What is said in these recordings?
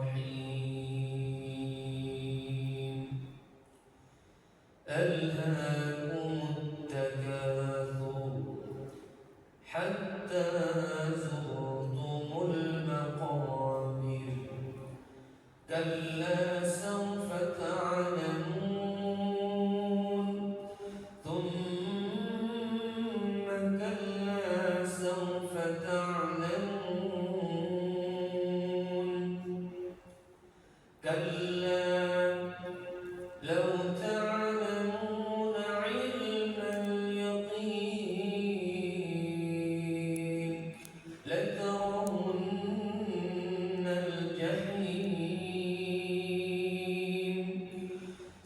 الرحيم ألهاكم التكاثر حتى زرتم المقابر كلا سوف تعلمون ثم كلا سوف تعلمون كلا لو تعلمون علم اليقين لترون الجحيم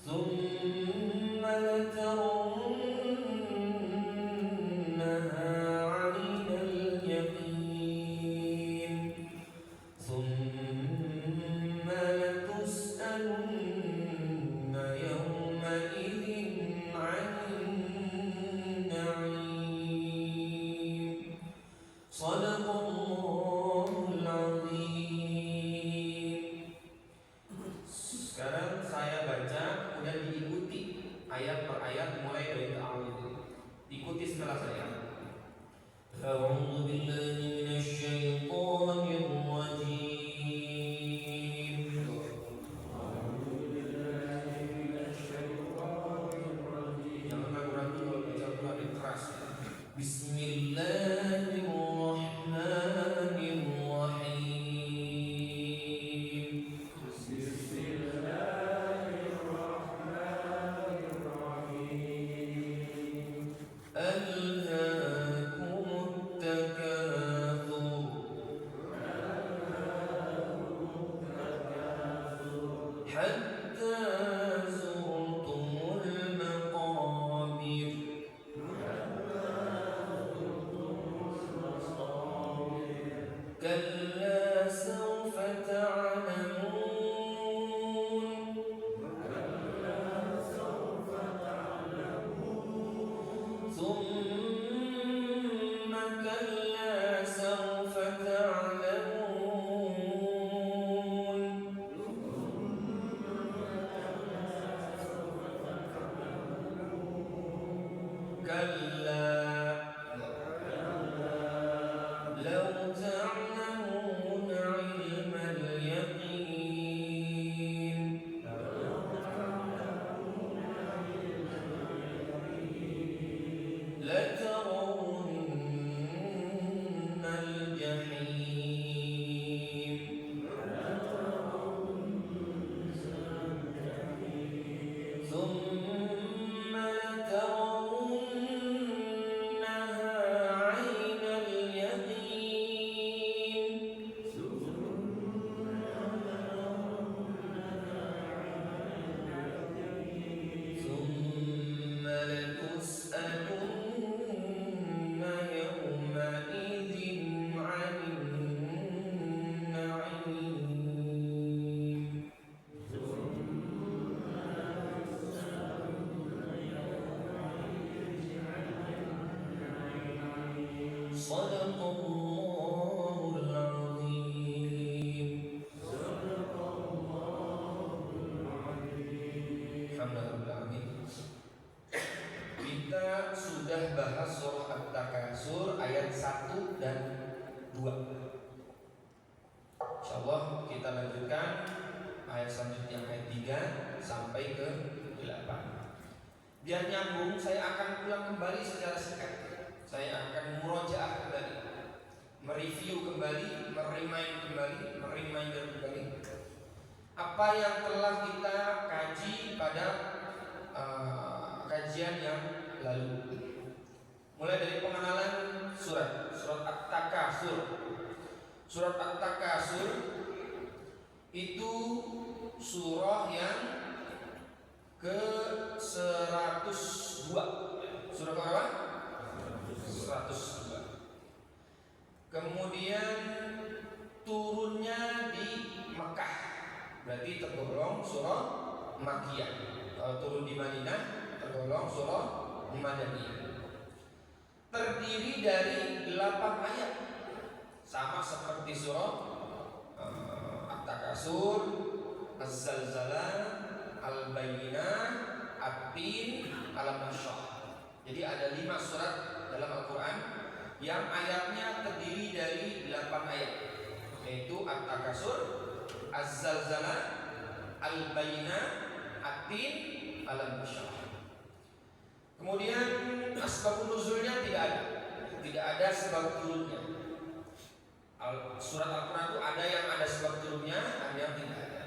ثم لترونها عين اليقين ثم لتسألن يومئذ عن النعيم صدق الله العظيم. Sekarang saya baca, kemudian diikuti ayat per ayat mulai dari ta'awudz. Ikuti setelah saya. A'udzu billahi minasy syaithanir rajim. Jangan ragu-ragu kalau baca Quran yang keras. Bismillahirrahmanirrahim. ألهاكم التكاثر حتى زرتم المقابر كلا سوف تعلمون ثم كلا سوف تعلمون كلا لو تعلمون علم اليقين لترون الجحيم ثم لترونها عين اليقين ثم لتسألن يومئذ عن النعيم صدق الله العظيم. Alhamdulillah. Kita sudah bahas surah At-Takasur ayat 1 dan 2. Insyaallah kita lanjutkan ayat selanjutnya ayat 3 sampai ke 8. Biar nyambung, saya akan ulang kembali secara singkat. Saya akan murojaah kembali, mereview kembali, mereminder kembali apa yang telah kita kaji pada kajian yang lalu. Mulai dari pengenalan surat At-Takasur. Surat At-Takasur itu surah yang ke-102. Surah berapa? 102. Kemudian turunnya di Mekah, berarti tergolong surah Makkiyah. Kalau turun di Madinah tergolong surah Madaniyah. Terdiri dari 8 ayat, sama seperti surah At-Takasur At-Takasur, Az-Zalzalah, Al-Bayyinah, At-Tin, Al-Nashr. Jadi ada 5 surat dalam Al-Quran yang ayatnya terdiri dari 8 ayat, yaitu At-Takasur, Az-Zalzalah, Al-Bayyinah, At-Tin, Al-Nashr. Kemudian asbabun nuzulnya tidak ada sebab turunnya. Surat Al-Quran itu ada yang ada sebab turunnya, ada yang tidak ada.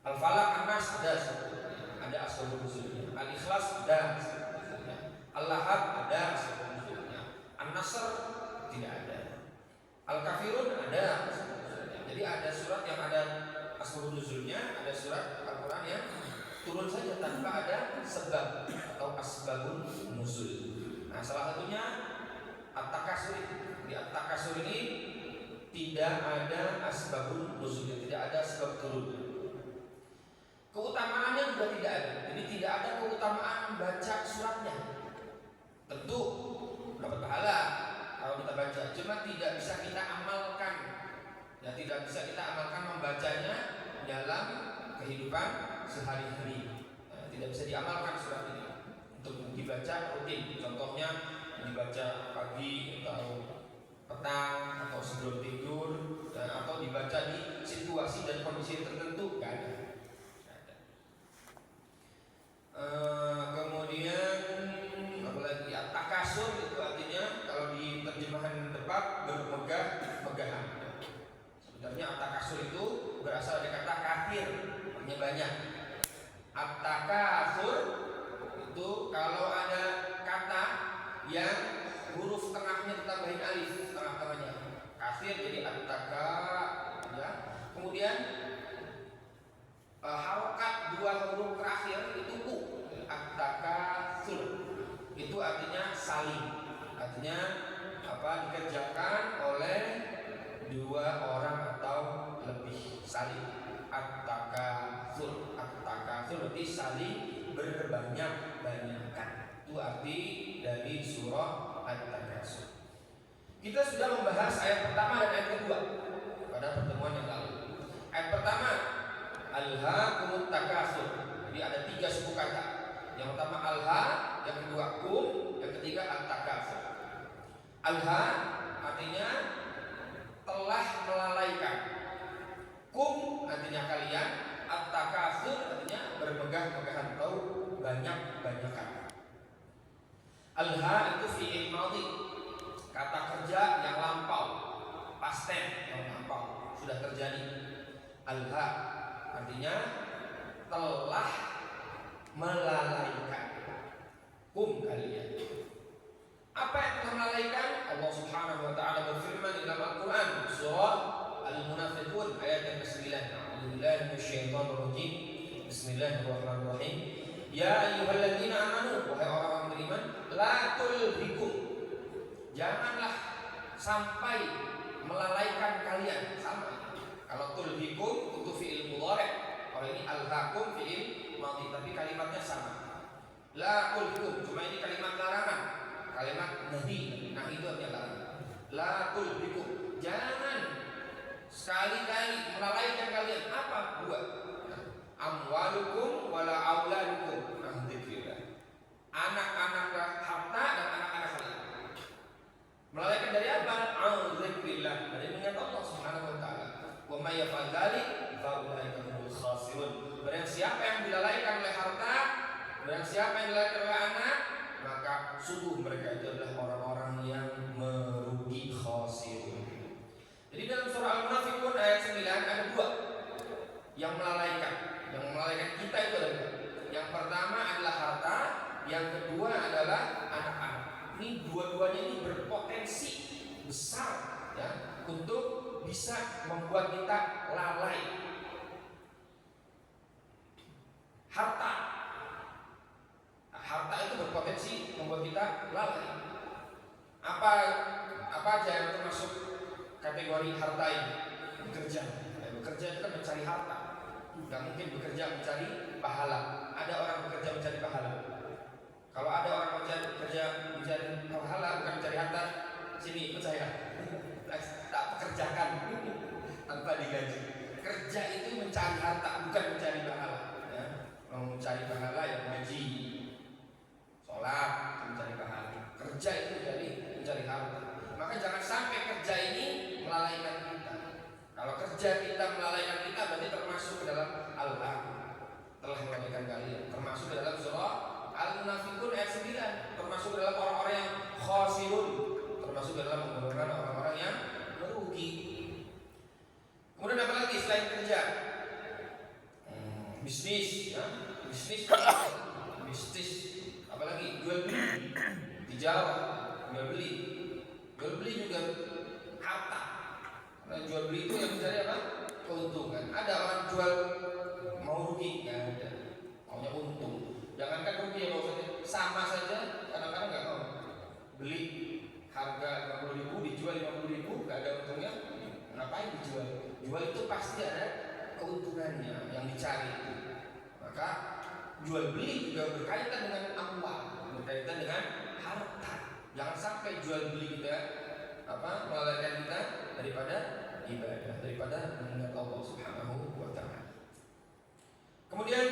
Al-Falaq, An-Nas ada sebab turunnya, ada asbabun nuzulnya. Al-Ikhlas ada sebab nuzulnya. Al-Lahab ada sebab nuzulnya. An-Nasr tidak ada. Al-Kafirun ada sebab nuzulnya. Jadi ada surat yang ada asbabun nuzulnya, ada surat Al-Quran yang turun saja tanpa ada sebab atau asbabun nuzul. Nah, salah satunya At-Takasur. Di At-Takasur ini tidak ada asbabun nuzul, tidak ada sebab turun. Keutamaannya juga tidak ada. Jadi tidak ada keutamaan membaca suratnya. Tentu dapat pahala kalau kita baca, cuma tidak bisa kita amalkan. Ya, tidak bisa kita amalkan membacanya dalam kehidupan sehari-hari. Nah, tidak bisa diamalkan surat ini untuk dibaca rutin. Contohnya dibaca pagi atau petang atau sebelum tidur, atau dibaca di situasi dan kondisi tertentu, nggak ada. Kemudian apalagi At-Takasur itu artinya kalau di terjemahan tepat bermegah-megahan. Sebenarnya At-Takasur itu berasal dari kata kafir, artinya banyak. At-Takasur itu kalau ada kata yang huruf tengahnya ditambahin alif, tengah-tengahnya kafir jadi At-Taka, ya. Kemudian harokat 2 huruf terakhir itu ku, At-Takasur. Itu artinya saling, artinya dikerjakan oleh 2 orang atau lebih, saling. At-Takasur, At-Takasur berarti saling berbanyak-banyakan. Itu arti dari surah At-Takasur. Kita sudah membahas ayat pertama dan ayat kedua pada pertemuan yang lalu. Ayat pertama, Alhaakumut Takasur. Jadi ada 3 suku kata. Yang pertama alha, yang kedua kum, yang ketiga At-Takasur. Alha artinya telah melalaikan. Kum artinya kalian. At-Takasur artinya bermegah-megahan atau banyak-banyakan. Alha itu fi'il madhi, kata kerja yang lampau, past tense yang lampau, sudah terjadi. Alha artinya telah melalaikan. Kum kalian. Apa yang telah melalaikan? Allah Subhanahu wa taala berfirman dalam Al-Qur'an surah Al-Munafiqun ayat yang ke-9. A'udzubillahi minasyaitonir rajim. Bismillahirrahmanirrahim. Ya ayyuhalladzina amanu, wahai orang-orang beriman, la tulhikum, janganlah sampai melalaikan kalian. Sama. Kalau tulhikum itu fi'il mudhari', kalau ini alhaakum fi'il madhi, tapi kalimatnya sama. La tulhikum, cuma ini kalimat larangan, kalimat nahi. Nahi itu artinya larangan. La tulhikum, jangan sekali-kali melalaikan kalian. Apa? 2. Amwalukum wala auladukum an dzikrillah. Anak-anak harta dan anak-anak kalian. Melalaikan dari apa? An dzikrillah, dari mengingat Allah Subhanahu wa taala. Wa may yaf'al dzalik fa ulaika humul khasirun. Barang siapa yang dilalaikan oleh harta, barang siapa yang dilalaikan oleh anak, maka sungguh mereka itu adalah orang-orang yang merugi, khasirun. Jadi dalam surah Al-Munafiqun ayat 9 ada 2 yang melalaikan. Yang melalaikan kita itu adalah, yang pertama adalah harta, yang kedua adalah anak-anak. Ini dua-duanya ini berpotensi besar, ya, untuk bisa membuat kita lalai. Harta itu berpotensi membuat kita lalai. Apa aja yang termasuk kategori harta ini? Bekerja. Bekerja itu kan mencari harta. Gak mungkin bekerja mencari pahala. Ada orang bekerja mencari pahala. Kalau ada orang bekerja mencari pahala, bukan mencari harta, sini ikut saya. Tak pekerjakan tanpa digaji. Kerja itu mencari harta, bukan mencari pahala. Ya. Mau mencari pahala yang ngaji, sholat, mencari pahala. Kerja itu jadi mencari harta. Maka jangan sampai kerja ini melalaikan kita. Kalau kerja kita melalaikan kita, berarti termasuk ke dalam Allah telah melalaikan kalian. Termasuk ke dalam surah Al-Munafiqun ayat 9. Termasuk ke dalam orang-orang yang khasirun. Termasuk ke dalam golongan orang-orang yang merugi. Kemudian apa lagi selain kerja? Bisnis, ya. Bisnis, apalagi jual beli, tijarah, jual beli juga harta. Nah, jual beli itu yang mencari apa? Keuntungan. Ada orang jual mau rugi, nggak ada, maunya untung. Jangankan rugi ya, maksudnya sama saja. Kadang-kadang nggak mau beli harga 50.000 dijual 50.000, nggak ada untungnya. Ngapain dijual? Jual itu pasti ada keuntungannya yang dicari. Maka jual beli juga berkaitan dengan amwal, berkaitan dengan harta. Jangan sampai jual beli kita melalaikan kita daripada ibadah, daripada mengingat Allah Subhanahu wa taala. Kemudian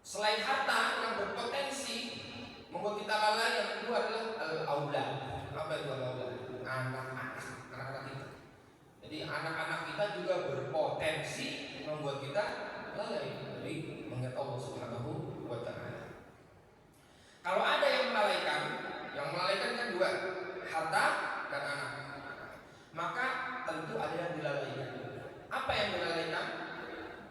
selain harta yang berpotensi membuat kita lalai, yang kedua adalah al-aulad. Apa itu al-aulad? Anak-anak kita. Jadi anak-anak kita juga berpotensi membuat kita lalai dari mengingat Allah Subhanahu wa taala. Kalau ada yang melalaikan kan dua, harta dan anak. Maka tentu ada yang dilalaikan. Apa yang dilalaikan?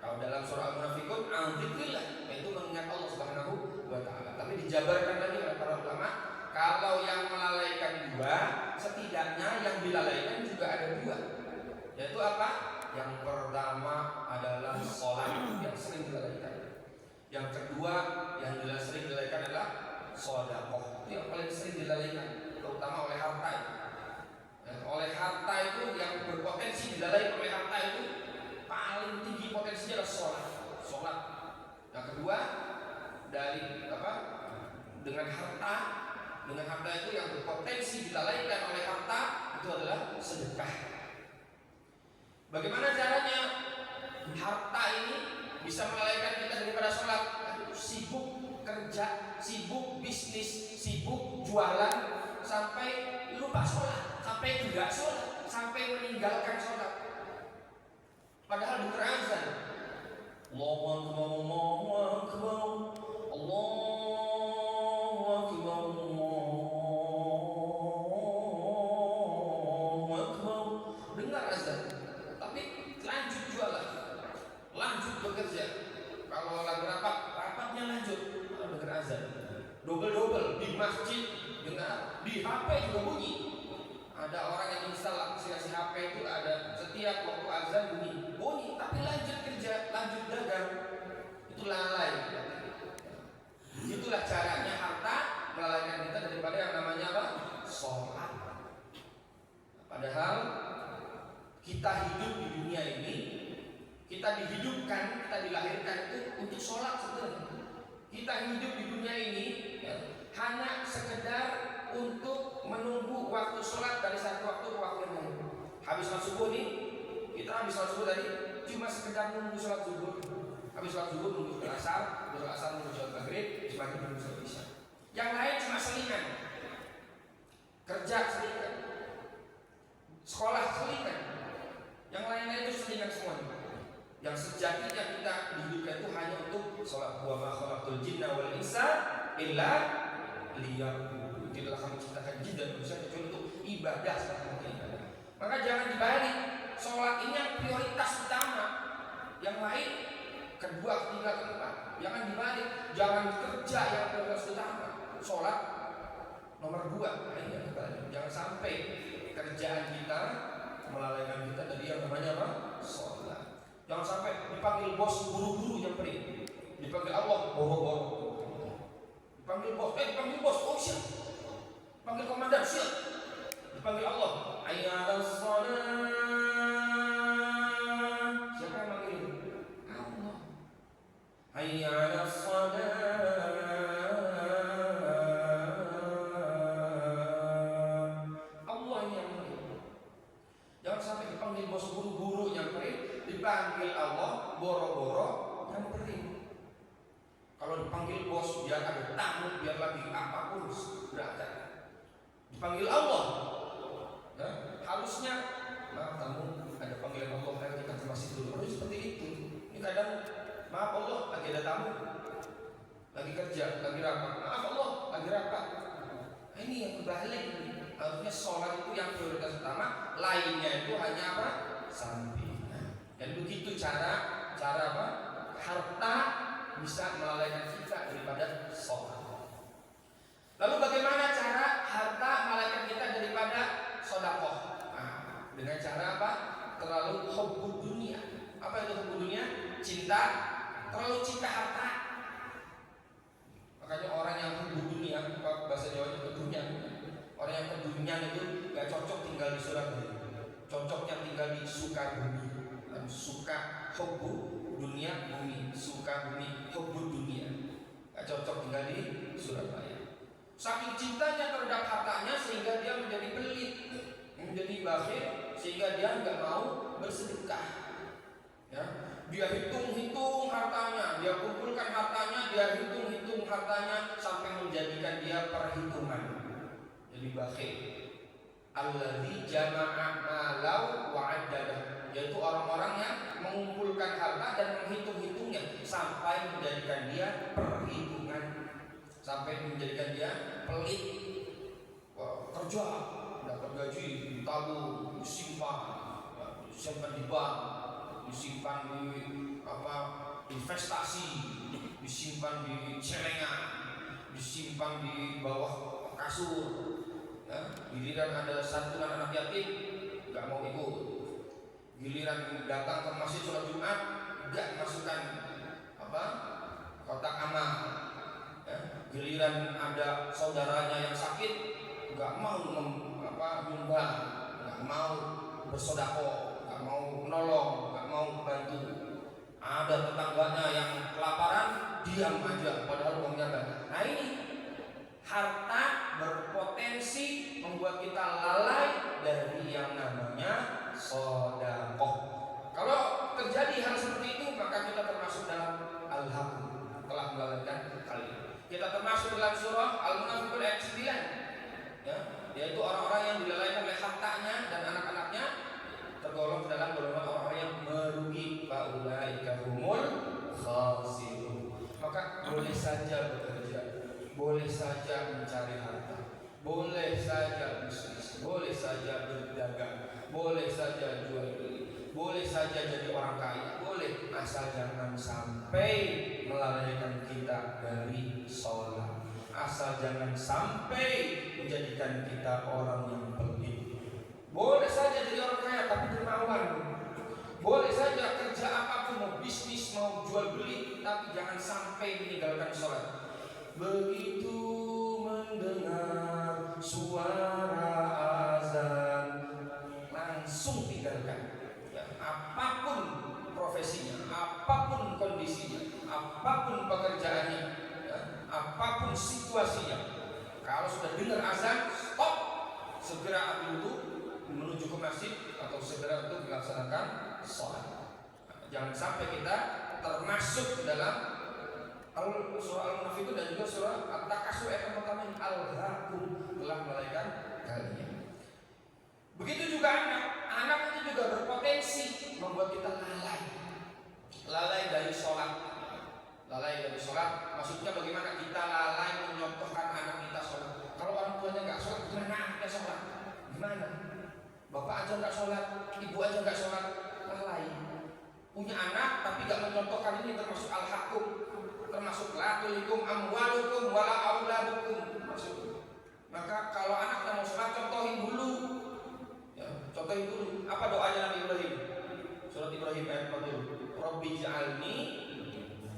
Kalau dalam surah Al-Munafiqun, al-dzikrillah, yaitu mengingat Allah Subhanahu wa taala. Tapi dijabarkan lagi oleh para ulama, kalau yang melalaikan dua, setidaknya yang dilalaikan juga ada dua. Yaitu apa? Yang pertama adalah sholat yang sering dilalaikan. Yang kedua yang sering dilalaikan adalah sedekah. Itu yang paling sering dilalaikan, terutama oleh harta. Oleh harta itu yang berpotensi dilalaikan oleh harta itu paling tinggi potensinya adalah sholat. Yang kedua dari dengan harta itu yang berpotensi dilalaikan oleh harta itu adalah sedekah. Bagaimana caranya harta ini bisa melalaikan kita daripada sholat? Sibuk kerja, sibuk bisnis, sibuk jualan, sampai lupa sholat, sampai tidak sholat, sampai meninggalkan sholat. Padahal dengar azan, Allahu Akbar, Allahu Akbar, Allahu Akbar, Allahu Akbar. Dengar azan, tapi lanjut jualan, lanjut bekerja. Kalau lagi rapatnya lanjut. Dengar azan, double di masjid dengar, di HP juga bunyi. Ada orang yang install aplikasi HP itu ada setiap waktu azan bunyi, tapi lanjut kerja, lanjut dagang. Itu lalai. Itulah caranya harta melalaikan kita daripada yang namanya apa? Sholat. Padahal kita hidup di dunia ini, kita dihidupkan, kita dilahirkan itu untuk sholat sebenarnya. Kita hidup di dunia ini hanya sekedar untuk menunggu waktu sholat dari satu waktu ke waktu yang lain. Habis sholat subuh nih, kita habis sholat subuh tadi cuma sekedar nunggu sholat subuh. Habis sholat subuh nunggu sholat asar, sholat asar nunggu sholat maghrib, semakin nunggu sholat isya. Yang lain cuma selingan, kerja selingan, sekolah selingan, yang lain-lain itu selingan semuanya. Yang sejatinya kita dihidupkan itu hanya untuk sholat. Wa ma khalaqtul jinna wal insa illa liya'budun. Tidaklah kami ciptakan jin dan manusia kecuali untuk ibadah seperti ibadah. Maka jangan dibalik. Sholat ini yang prioritas utama. Yang lain kedua, ketiga, keempat. Jangan dibalik. Jangan kerja yang prioritas utama. Sholat nomor 2. Ini yang dibalik. Jangan sampai kerjaan kita melalaikan kita dari yang namanya apa? Sholat. Jangan sampai dipanggil bos buru-buru nyamperin, dipanggil Allah boro-boro, dipanggil bos, oh siap, panggil komandan siap, dipanggil Allah, ayyala shalah, siapa yang manggil? Allah, ayyala shalah, Allah yang manggil. Jangan sampai dipanggil bos buru-buru nyamperin, dipanggil Allah boro-boro nyamperin. Kalau dipanggil bos biar ada tamu, biar lagi apapun berada. Dipanggil Allah, nah, harusnya maaf kamu ada panggilan Allah, kita ke masjid dulu. Harus seperti itu. Ini kadang maaf Allah lagi ada tamu, lagi kerja, lagi rapat. Maaf Allah lagi rapat. Nah, ini yang kebalik. Harusnya sholat itu yang prioritas utama, lainnya itu hanya apa? Sampingan. Dan begitu cara apa? Harta bisa melalaikan kita daripada sholat. Lalu bagaimana cara harta melalaikan kita daripada sedekah? Nah, dengan cara apa? Terlalu hubbud dunia. Apa itu hubbud dunia? Cinta, terlalu cinta harta. Makanya orang yang hubbud dunia, bahasa Jawa itu dunia. Orang yang keduniaan itu gak cocok tinggal di Surabaya. Cocoknya tinggal di Sukabumi. Suka hubbu dunia bumi, suka bumi hubbu dunia. Gak cocok tinggal di Surabaya. Saking cintanya terhadap hartanya sehingga dia menjadi pelit, menjadi bakhil, sehingga dia nggak mau bersedekah. Ya, dia hitung-hitung hartanya, dia kumpulkan hartanya, dia hitung-hitung hartanya sampai menjadikan dia perhitungan. Jadi bakhil. Alladzi jama'a malau wa 'addadah, yaitu orang-orang yang mengumpulkan harta dan menghitung-hitungnya sampai menjadikan dia perhitungan, sampai menjadikan dia pelit. Wah, kerja dapat gaji ditabung, disimpan, disimpan di bank, disimpan di apa investasi, disimpan di celengan, disimpan di bawah kasur. Ya, giliran ada santunan anak yatim nggak mau ikut, giliran datang ke masjid sholat Jumat nggak masukkan apa kotak amal. Ya, giliran ada saudaranya yang sakit nggak mau nyumbang, nggak mau bersedekah, nggak mau menolong, nggak mau bantu. Ada tetangganya yang kelaparan, diam aja padahal uangnya banyak. Nah, ini harta berpotensi membuat kita lalai dari yang namanya sedekah. Kalau terjadi hal seperti itu, maka kita termasuk dalam al-haqqu, telah melalaikan hal ini. Kita termasuk dalam surah Al-Munafiqun ayat 9, ya, yaitu orang-orang yang dilalaikan oleh hartanya dan anak-anaknya, tergolong dalam golongan orang-orang yang merugi. Faulaika humul khasirun. Maka boleh saja bekerja, boleh saja mencari harta, boleh saja bisnis, boleh saja berdagang, boleh saja jual beli, boleh saja jadi orang kaya, boleh, asal jangan sampai melalaikan kita dari sholat, asal jangan sampai menjadikan kita orang yang pelit. Boleh saja jadi orang kaya tapi dermawan, boleh saja kerja apapun, mau bisnis, mau jual beli, tapi jangan sampai meninggalkan sholat. Begitu mendengar suara azan langsung tinggalkan, ya, apapun profesinya, apapun kondisinya, apapun pekerjaannya, ya, apapun situasinya. Kalau sudah dengar azan, stop, segera ambil wudu, menuju ke masjid atau segera untuk melaksanakan sholat. Jangan sampai kita termasuk dalam surah Al-Munafiqun dan juga surah At-Takasur ayat yang pertama, al-haqqu, telah melalaikan kalian. Begitu juga anak itu juga berpotensi membuat kita lalai dari sholat. Lalai dari sholat maksudnya bagaimana? Kita lalai menyontohkan anak kita sholat. Kalau orang tuanya nggak sholat, gimana anaknya sholat? Gimana? Bapak aja nggak sholat, ibu aja nggak sholat, lalai. Punya anak tapi nggak mencontohkan, ini termasuk al-haqqu, termasuk la tulikum amwalukum wala auladukum. Maka kalau anaknya mau sholat, contohin dulu, ya, contohin dulu. Apa doanya Nabi Ibrahim? Surat Ibrahim ayat 40. Rabbi ja'alni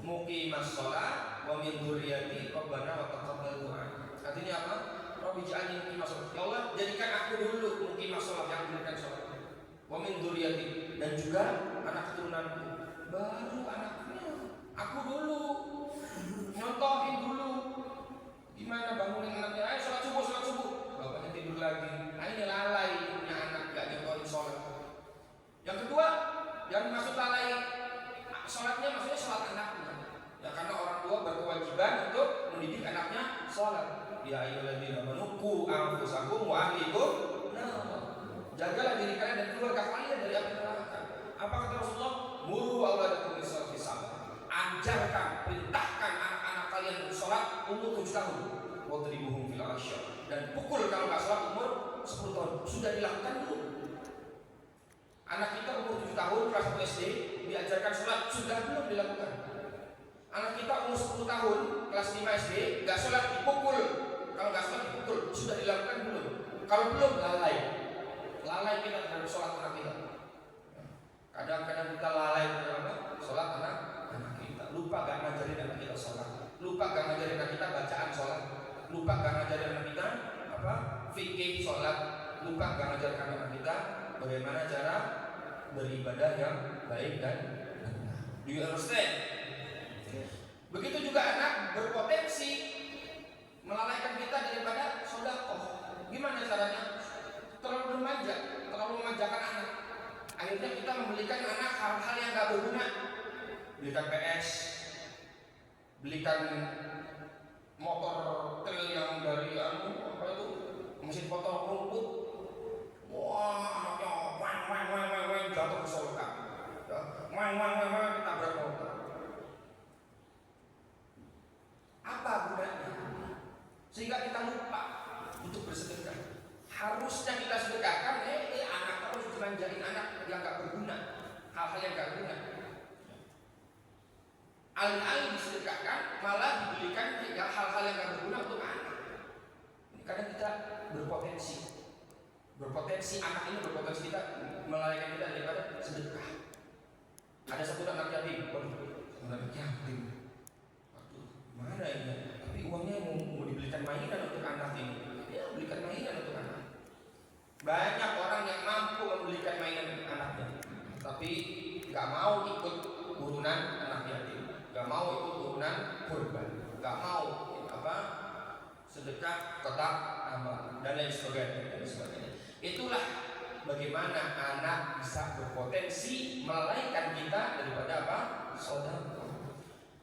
muqimas shalah wa min dzurriyyati rabbana wa taqabbal du'a. Artinya apa? Rabbi ja'alni muqimas shalah. Ya Allah, jadikan aku dulu muqimas shalah, yang mendirikan sholat. Wa min dzurriyyati, dan juga anak keturunanku. Baru anaknya, aku dulu, nyontohin dulu. Gimana bangunin anaknya? Ayo sholat subuh. Bapaknya tidur lagi. Ini lalai punya anak, gak nyontohin sholat. Yang kedua, yang dimaksud lalai sholatnya maksudnya sholat anaknya. Ya karena orang tua berkewajiban untuk mendidik anaknya sholat. Ya ayyuhalladzina amanu qu anfusakum wa ahlikum jagalah diri kalian dan keluarga kalian dari api neraka. Apa kata Rasulullah? Muru auladakum bis-salati sabah. Ajarkan, perintahkan anak-anak kalian sholat umur 7 tahun. Wadribuhum fil asyar. Dan pukul kalau nggak sholat umur 10 tahun. Sudah dilakukan belum? Anak kita umur 7 tahun kelas 1 SD diajarkan sholat, sudah belum dilakukan? Anak kita umur 10 tahun kelas 5 SD nggak sholat dipukul. Kalau nggak sholat dipukul, sudah dilakukan belum? Kalau belum, lalai kita terhadap sholat anak kita. Kadang-kadang kita lalai terhadap sholat anak kita. Lupa gak ngajarin anak kita sholat. Lupa gak ngajarin anak kita bacaan sholat. Lupa gak ngajarin anak kita fikih sholat. Lupa gak ngajarin anak kita bagaimana cara beribadah yang baik dan benar. Do you understand? Begitu juga anak berpotensi melalaikan kita daripada sedekah. Gimana caranya? Terlalu remaja, terlalu memanjakan anak. Akhirnya kita membelikan anak hal-hal yang gak berguna. Belikan PS, belikan motor trail yang dari mesin potong rumput. Wah, anaknya wang jatuh ke solokan. Wang ditabrak motor. Apa gunanya? Sehingga kita lupa untuk bersedekah. Harusnya kita sedekahkan, anak terus dimanjain anak yang gak berguna, hal-hal yang gak guna. Alih-alih disedekahkan, malah dibelikan hal-hal yang gak berguna untuk anak. Ini kadang kita berpotensi anak ini berpotensi kita melalaikan kita daripada sedekah. Ada satu anak yatim, mana ini? Tapi uangnya mau dibelikan mainan untuk anak ini. Ya, belikan mainan untuk anak. Banyak orang yang mampu membelikan mainan anaknya, tapi gak mau ikut urunan anak yatim, gak mau ikut urunan kurban, gak mau sedekah kotak amal dan lain sebagainya. Itulah bagaimana anak bisa berpotensi melalaikan kita daripada sedekah.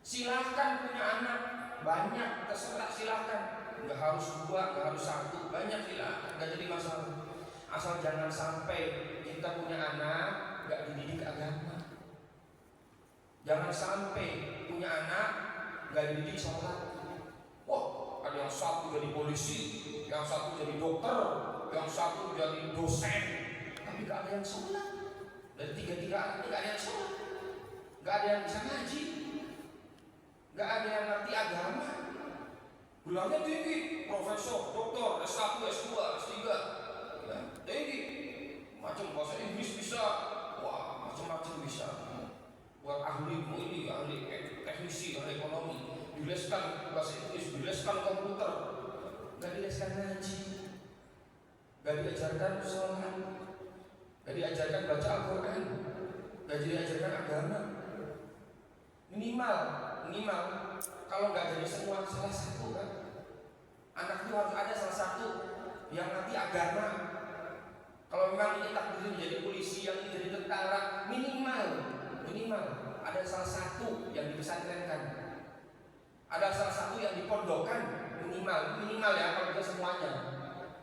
Silahkan punya anak banyak, terserah silahkan. Gak harus 2, gak harus 1, banyak silahkan, gak jadi masalah. Asal jangan sampai kita punya anak gak dididik agama. Jangan sampai punya anak gak dididik sholat. Wah, ada yang satu jadi polisi, yang satu jadi dokter, yang satu jadi dosen, tapi gak ada yang sholat. Dari 3 anak ini gak ada yang sholat, gak ada yang bisa ngaji, gak ada yang ngerti agama. Gelarnya tinggi, profesor, doktor, S1, S2, S3, ya, tinggi, macam bahasa Inggris bisa, wah macam-macam bisa. Buat ahli ini, ahli teknisi, ahli ekonomi, dileskan bahasa Inggris, dileskan komputer, gak dileskan ngaji, gak diajarkan sholat, gak diajarkan baca Al-Quran, gak diajarkan agama. Minimal kalau nggak jadi semua, salah satu kan. Anak itu harus ada salah satu yang nanti agama. Kalau memang ini takdir menjadi polisi, yang ini jadi tentara, minimal ada salah satu yang dipesantrenkan, ada salah satu yang dipondokkan, minimal ya. Kalau bisa semuanya,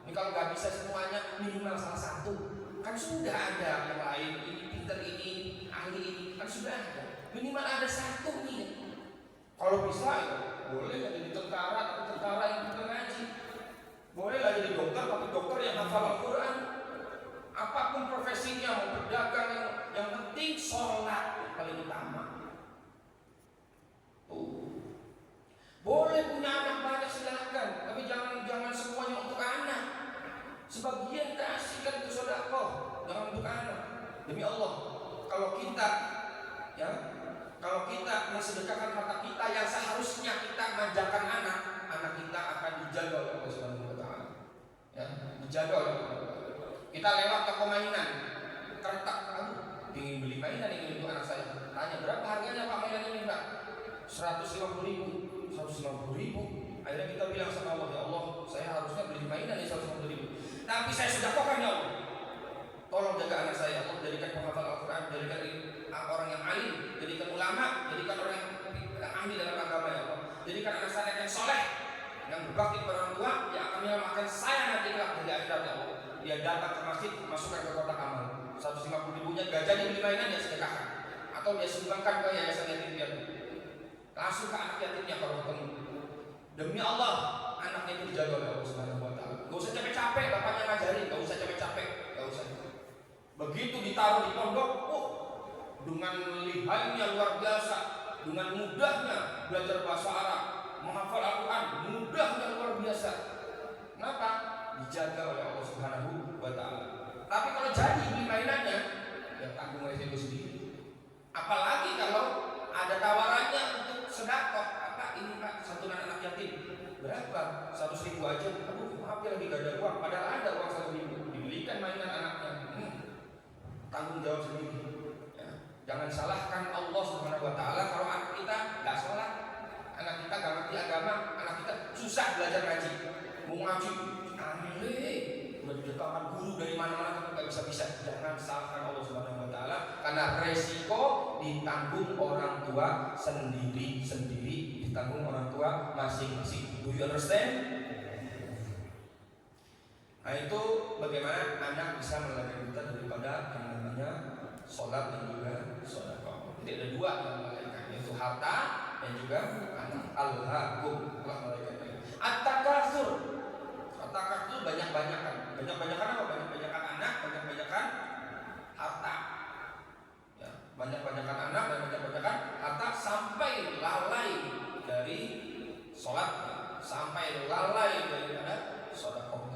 ini kalau nggak bisa semuanya, minimal salah satu. Kan sudah ada yang lain, ini pinter, ini ahli, ini kan sudah ada. Minimal ada satu nih. Kalau bisa ya boleh lah jadi tentara, tapi tentara yang pintar ngaji. Boleh lah jadi dokter, tapi dokter yang hafal Al-Quran. Apapun profesinya, mau berdagang, yang penting sholat yang paling utama. Boleh punya anak banyak silakan, tapi jangan semuanya untuk anak. Sebagian kasihkan ke sedekah, jangan untuk anak. Demi Allah, kalau kita mensedekahkan harta kita yang seharusnya kita manjakan anak kita akan dijaga oleh Allah Subhanahu wa taala. Ya, dijaga oleh Allah. Kita lewat toko mainan, keretak, ingin beli mainan ini untuk anak saya. Tanya, berapa harganya Pak mainan ini, Pak? 150.000. 150.000. Akhirnya kita bilang sama Allah, ya Allah, saya harusnya beli mainan ini 150.000. Tapi saya sedekahkan ya Allah. Tolong jaga anak saya, Allah jadikan penghafal Al-Quran, jadikan orang yang alim, jadikan ulama ulama, jadikan orang yang ahli dalam agama ya Allah. Jadikan anak saya yang soleh, yang berbakti kepada orang tua, yang akan menyelamatkan saya nanti kelak dari akhirat ya Allah. Dia datang ke masjid, masukkan ke kotak amal. 150 ribunya gajah dibeli mainan, dia sedekahkan, atau dia sumbangkan ke yayasan yatim piatu. Langsung ke anak yatimnya kalau ketemu. Demi Allah, anaknya itu dijaga oleh Allah Subhanahu wa taala. Gak usah capek-capek, bapaknya ngajarin, gak usah capek-capek, gak usah. Begitu ditaruh di pondok, dengan lihainya luar biasa, dengan mudahnya belajar bahasa Arab, menghafal Al-Quran, mudahnya luar biasa. Kenapa? Dijaga oleh Allah Subhanahu wa taala. Tapi kalau jadi beli mainannya, ya tanggung resiko sendiri. Apalagi kalau ada tawarannya untuk sedekah, apa ini Pak, santunan anak yatim. Berapa? 100 ribu aja. Aduh, maaf ya lagi gak ada uang. Padahal ada uang 100 ribu. Dibelikan mainan anaknya. Tanggung jawab sendiri. Ya. Jangan salahkan Allah Subhanahu wa taala kalau anak kita nggak sholat, anak kita nggak ngerti agama, anak kita susah belajar ngaji. Mau ngaji, aneh. Udah didekatkan guru dari mana-mana tapi nggak bisa-bisa. Jangan salahkan Allah Subhanahu wa taala karena resiko ditanggung orang tua sendiri-sendiri, ditanggung orang tua masing-masing. Do you understand? Nah itu bagaimana anak bisa melalaikan kita daripada yang namanya sholat dan juga sedekah. Jadi ada dua yang melalaikan, yaitu harta dan juga anak. Al-hakum telah melalaikan. At-takatsur. At-takatsur banyak-banyakan. Banyak-banyakan apa? Banyak-banyakan anak, banyak-banyakan harta. Ya, banyak-banyakan anak dan banyak-banyakan harta sampai lalai dari sholat, sampai lalai daripada sedekah.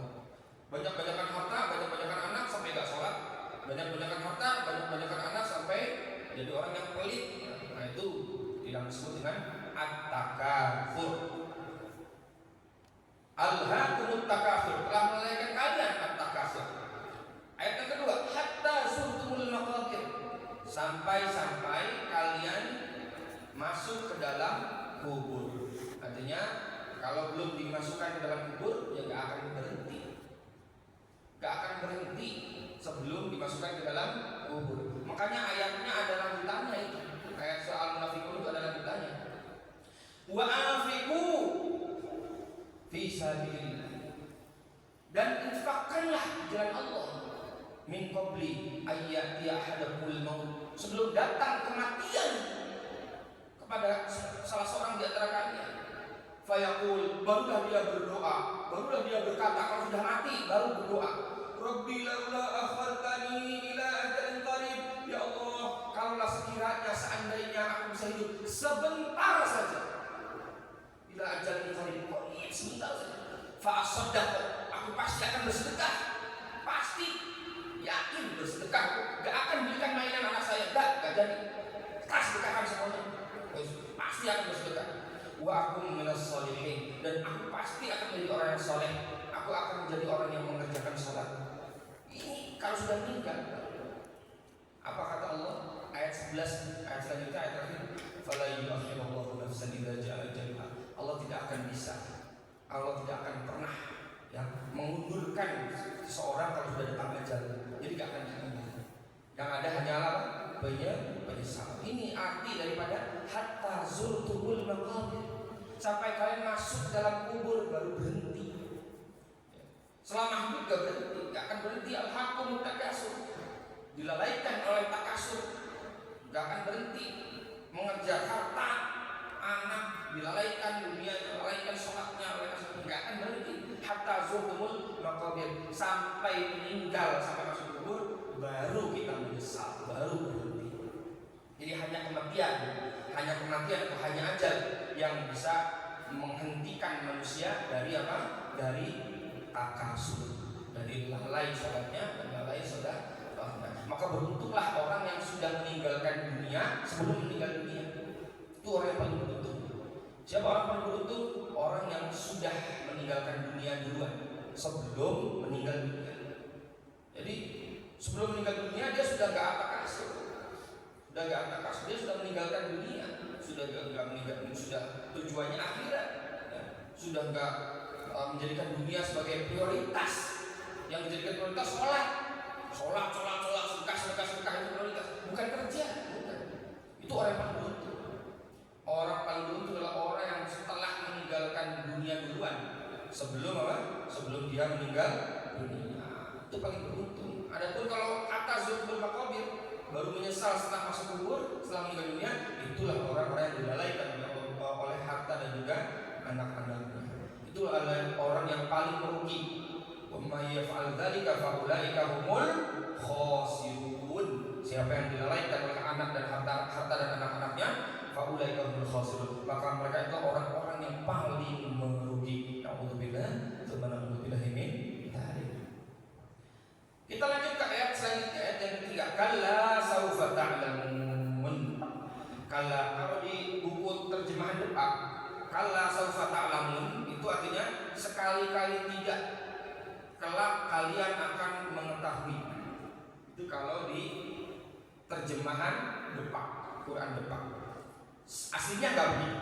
Banyak-banyakan harta, banyak-banyakan anak sampai gak sholat. Banyak-banyakan harta, banyak-banyakan anak sampai jadi orang yang pelit. Nah itu yang disebut dengan at-takatsur. Al-hakumut takatsur, telah melalaikan kalian at-takatsur. Ayat yang kedua, hatta zurtumul maqabir, sampai-sampai kalian masuk ke dalam kubur. Artinya kalau belum dimasukkan ke dalam kubur ya gak akan berhenti. Gak akan berhenti sebelum dimasukkan ke dalam kubur. Makanya ayatnya ada lanjutannya itu. Ayat soal munafikun itu ada lanjutannya. Wa anfiqu fi sabilillah. Dan infakkanlah di jalan Allah. Min qabli ayyati ahadakumul maut. Sebelum datang kematian kepada salah seorang di antara kalian. Fayaqul, barulah dia berdoa, barulah dia berkata kalau sudah mati baru berdoa. Rabbi laula akhartani ila ajalin qarib. Ya Allah, kalaulah sekiranya seandainya aku bisa hidup sebentar saja. Ila ajalin qarib, sebentar saja. Fa asaddaq, aku pasti akan bersedekah. Pasti yakin bersedekah. Gak akan belikan mainan anak saya, gak jadi. Tak sedekahkan semuanya. Pasti akan bersedekah. Wa aku minas sholihin, dan aku pasti akan menjadi orang yang soleh. Aku akan menjadi orang yang mengerjakan sholat. Ini kalau sudah meninggal. Apa kata Allah? Ayat 11, ayat selanjutnya, ayat terakhir. Fala yu'akhirullahu nafsan idza ja'a ajaluha. Allah tidak akan bisa, Allah tidak akan pernah mengundurkan seseorang kalau sudah datang ajal. Jadi tidak akan diundur. Yang ada hanyalah penyesal. Ini arti daripada hatta zurtumul maqabir, sampai kalian masuk dalam kubur baru berhenti. Selama hidup gak berhenti, gak akan berhenti. Al-hakum takatsur, dilalaikan oleh takasur, gak akan berhenti. Mengejar harta, anak, dilalaikan dunia, dilalaikan sholatnya, gak akan berhenti. Hatta zurtumul maqabir, sampai meninggal, sampai masuk kubur baru kita menyesal, baru berhenti. Jadi hanya kematian atau hanya ajal yang bisa menghentikan manusia dari apa? Dari takasur, dari lalai sholatnya dan lalai sedekahnya. Maka beruntunglah orang yang sudah meninggalkan dunia sebelum meninggal dunia. Itu orang yang paling beruntung. Siapa orang paling beruntung? Orang yang sudah meninggalkan dunia duluan sebelum meninggal dunia. Jadi sebelum meninggal dunia dia sudah gak takasur. Dia sudah meninggalkan dunia, sudah tujuannya akhirat, ya. Sudah nggak menjadikan dunia sebagai prioritas. Yang menjadikan prioritas sholat, sedekah itu prioritas, bukan kerja, bukan. Itu orang yang paling beruntung. meninggal dunia. Itu paling beruntung. Adapun kalau atas zulmul maqabir, baru menyesal setelah masuk kubur, setelah meninggal dunia, itulah orang-orang yang dilalaikan oleh harta dan juga anak-anaknya. Itu adalah orang yang paling merugi. Wa may yaf'al dzalika fa ulaika humul khasirun. Siapa yang dilalaikan oleh anak dan harta dan anak-anaknya, fa ulaika humul khasirun, maka mereka itu orang-orang yang paling merugi. Nauzubillah, subhanallah min dzalik. Kita lanjut ke ayat selanjutnya, ayat yang ketiga. Kalla saufa ta'lamun. Kalla, kalau di buku terjemahan depan, kalla saufa ta'lamun itu artinya sekali-kali tidak, kelak kalian akan mengetahui. Itu kalau di terjemahan depan, Quran depan. Aslinya enggak begitu.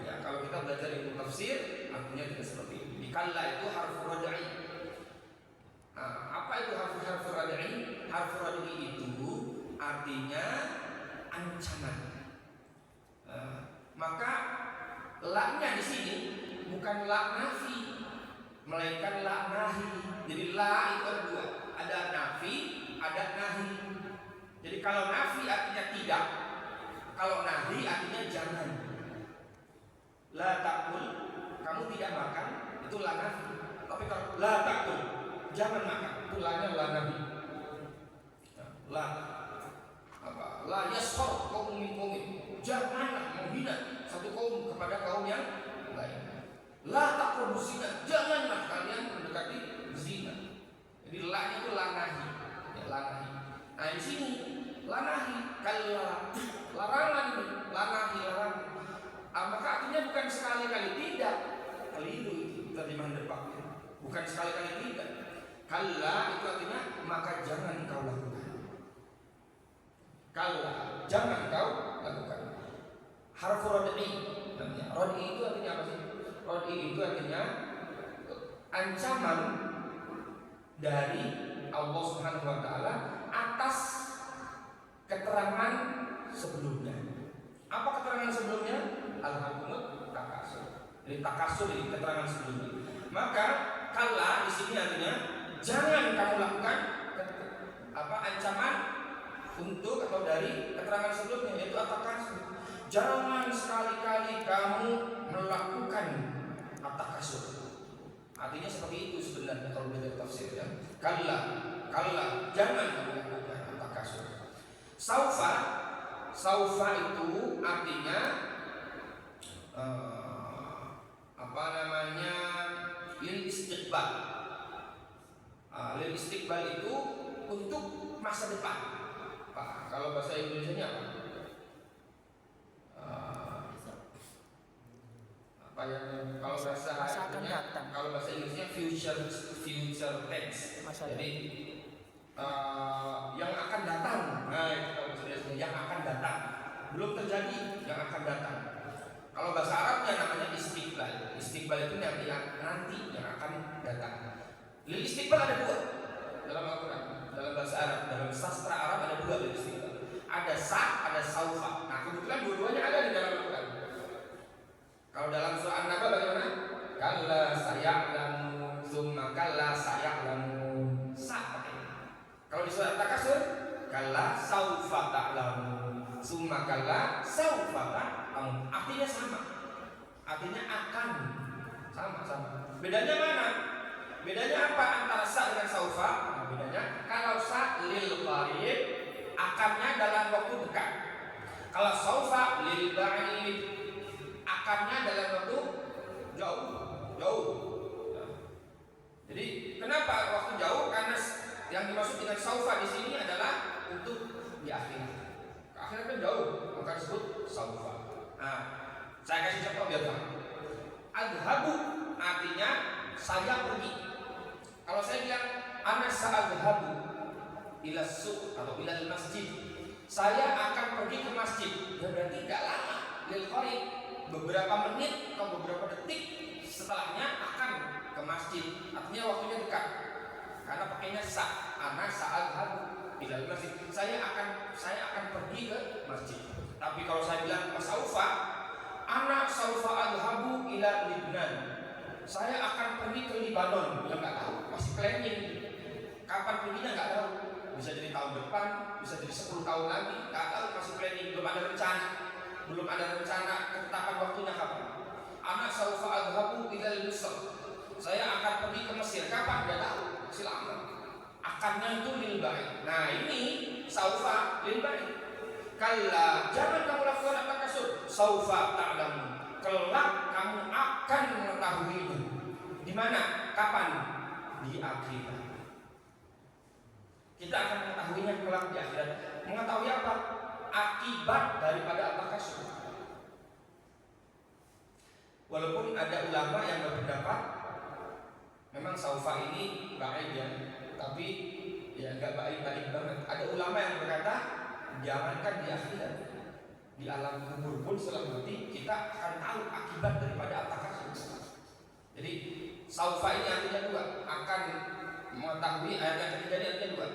Ya, kalau kita belajar ilmu tafsir, artinya tidak seperti itu. Di kalla itu harfu rad'i. Apa itu harfu rad'i? Harfu rad'i itu artinya ancaman. Maka la-nya di sini bukan la nafi, melainkan la nahi. Jadi la itu ada dua, ada nafi, ada nahi. Jadi kalau nafi artinya tidak, kalau nahi artinya jangan. La takul, kamu tidak makan, itu la nafi. Tapi kalau la takul, jangan makan, itu la-nya la nahi. La apa? La yaskhar qaum min qaumin. Janganlah menghina satu kaum kepada kaum yang lain. La taqrabuz zina, janganlah kalian mendekati zina. Jadi la-nya itu la nahi. Ya, la nahi. Nah, di sini la nahi, kalla, larangan ini, la nahi, larangan. Maka artinya bukan sekali-kali tidak. Keliru itu terjemahan depannya. Bukan sekali-kali tidak. Kalla itu artinya maka jangan kau lakukan. Kalla, jangan kau lakukan. Harfu rad'i namanya. Rad'i itu artinya apa sih? Rad'i itu artinya ancaman dari Allah Subhanahu wa taala atas keterangan sebelumnya. Apa keterangan sebelumnya? Al-hakumut takasur. Jadi takasur ini keterangan sebelumnya. Maka kalla di sini artinya jangan kamu lakukan ancaman untuk atau dari keterangan sebelumnya, yaitu at-takasur. Jangan sekali-kali kamu melakukan at-takasur. Artinya seperti itu sebenarnya kalau belajar tafsir ya. Kalla, jangan kamu lakukan at-takasur. Saufa itu artinya lil istiqbal. Lil istiqbal itu untuk masa depan. Kalau bahasa Indonesianya apa yang kalau bahasa Inggrisnya future tense. Jadi yang akan datang. Nah, itu kalau bahasa Inggrisnya yang akan datang. Belum terjadi, yang akan datang. Kalau bahasa Arabnya namanya istiqbal. Istiqbal itu nanti yang akan datang. Lil istiqbal ada dua dalam Al-Quran. Dalam bahasa Arab, dalam sastra Arab ada dua lil istiqbal. Ada sa, ada saufa. Nah, kebetulan dua-duanya ada di dalam Al-Quran. Kalau dalam surah An-Naba bagaimana? Kalla saya'lamun, tsumma kalla saya'lamun. Sa pakai. Kalau di surah At-Takasur, kalla saufa ta'lamun, tsumma kalla saufa ta'lamun. Artinya sama. Artinya akan sama. Bedanya mana? Bedanya apa antara sa dengan saufa? Nah, bedanya kalau sa lil qarib, akannya dalam waktu dekat. Kalau saufa lil ba'id, akannya dalam waktu jauh. Nah, jadi kenapa waktu jauh? Karena yang dimaksud dengan saufa di sini adalah untuk di akhirat. Akhirat kan jauh, maka disebut saufa. Nah, saya kasih contoh biar paham. Adhabu artinya saya pergi. Kalau saya bilang ana sa'adhabu ila suq atau ila masjid, saya akan pergi ke masjid. Ya berarti enggak lama, lil qarib, beberapa menit atau beberapa detik setelahnya akan ke masjid. Artinya waktunya dekat. Karena pakainya sa, ana sa'adhabu ila masjid. Saya akan pergi ke masjid. Tapi kalau saya bilang saufa, ana saufa adhabu ila Libnan. saya akan pergi ke Libanon, ya nggak tahu, masih planning. Kapan perginya nggak tahu. Bisa jadi tahun depan, bisa jadi 10 tahun lagi, nggak tahu, masih planning, belum ada rencana. Belum ada rencana ketetapan waktunya kapan. Anak saufa adhabu ilal Misr. Saya akan pergi ke Mesir, kapan? Nggak tahu, masih lama. Akannya itu lil baik. Nah ini saufa lil baik. Kalla, jangan kamu lakukan at-takasur. Saufa ta'lamun. Kelak kamu akan mengetahuinya. Di mana? Kapan? Di akhirat. Kita akan mengetahuinya kelak di akhirat. Mengetahui apa? Akibat daripada at-takasur. Walaupun ada ulama yang berpendapat memang saufa ini baik ya, tapi ya nggak baik-baik banget. Ada ulama yang berkata jangankan di akhirat, di alam kubur pun setelah mati kita akan tahu akibat daripada at-takasur. Jadi saufa ini artinya dua, akan mengetahui. Ayat yang ketiga ini artinya dua,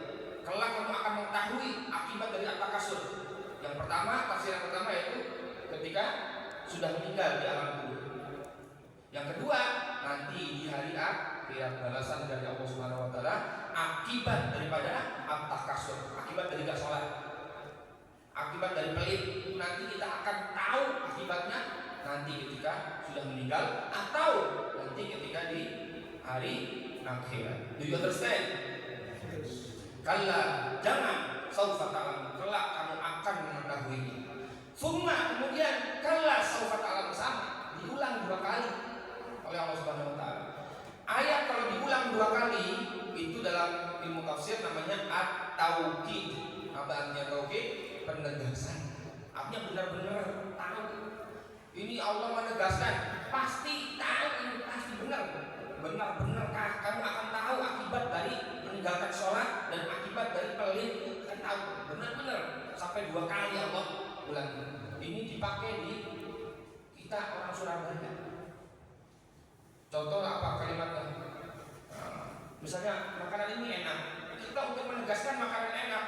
kelak kamu akan mengetahui akibat dari at-takasur. Yang pertama, tafsir yang pertama yaitu ketika sudah meninggal di alam kubur. Yang kedua, nanti di hari akhirat balasan dari Allah Subhanahu wa taala akibat daripada at-takasur, akibat dari gak sholat, akibat dari pelit. Nanti kita akan tahu akibatnya nanti ketika sudah meninggal atau nanti ketika di hari akhirat. Do you understand? Kalla, jangan, saufa ta'lam, kelak kamu akan mengetahuinya. Summa, kemudian kalla saufa ta'lam, sama, diulang 2 kali oleh Allah Subhanahu wa taala. Ayat kalau diulang 2 kali itu dalam ilmu tafsir namanya at-taukid. Apa artinya taukid? Penegasan. Artinya benar-benar tahu. Ini Allah menegaskan, pasti tahu ini pasti benar. Benar-benarkah kamu akan tahu akibat dari meninggalkan sholat dan akibat dari pelit, akan tahu benar-benar sampai 2 kali Allah ulang. Ini dipakai di kita orang Surabaya. Contoh apa kalimatnya? Misalnya makanan ini enak, kita untuk menegaskan makanan enak.